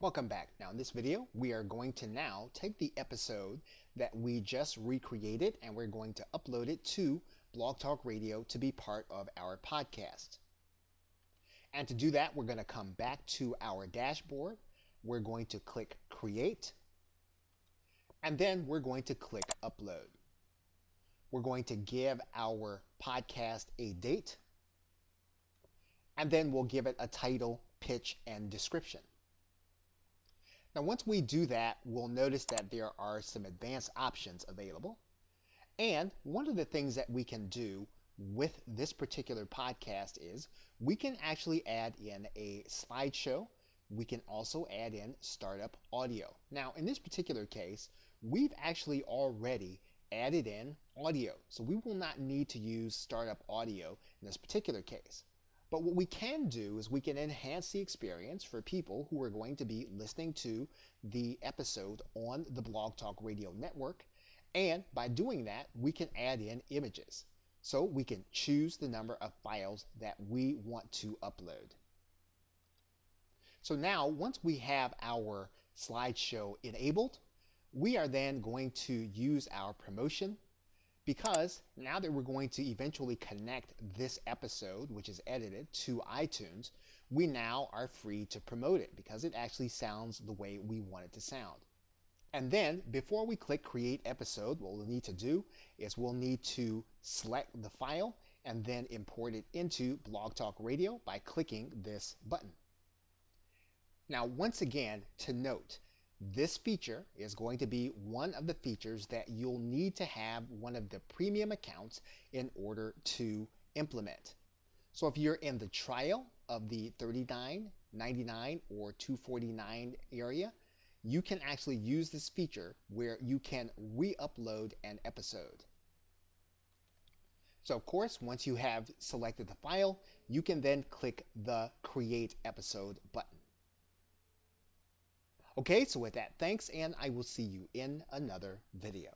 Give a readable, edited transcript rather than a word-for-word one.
Welcome back. Now in this video, we are going to now take the episode that we just recreated and we're going to upload it to Blog Talk Radio to be part of our podcast. And to do that, we're going to come back to our dashboard. We're going to click Create, and then we're going to click Upload. We're going to give our podcast a date, and then we'll give it a title, pitch, and description. Now once we do that, we'll notice that there are some advanced options available. And one of the things that we can do with this particular podcast is we can actually add in a slideshow. We can also add in startup audio. Now in this particular case, we've actually already added in audio. So we will not need to use startup audio in this particular case. But what we can do is we can enhance the experience for people who are going to be listening to the episode on the Blog Talk Radio Network. And by doing that, we can add in images. So we can choose the number of files that we want to upload. So now, once we have our slideshow enabled, we are then going to use our promotion, because now that we're going to eventually connect this episode, which is edited, to iTunes, we now are free to promote it because it actually sounds the way we want it to sound. And then before we click Create Episode, what we'll need to do is we'll need to select the file and then import it into Blog Talk Radio by clicking this button. Now once again, to note, this feature is going to be one of the features that you'll need to have one of the premium accounts in order to implement. So if you're in the trial of the $39.99 or $249 area, you can actually use this feature where you can re-upload an episode. So of course, once you have selected the file, you can then click the Create Episode button. Okay, so with that, thanks, and I will see you in another video.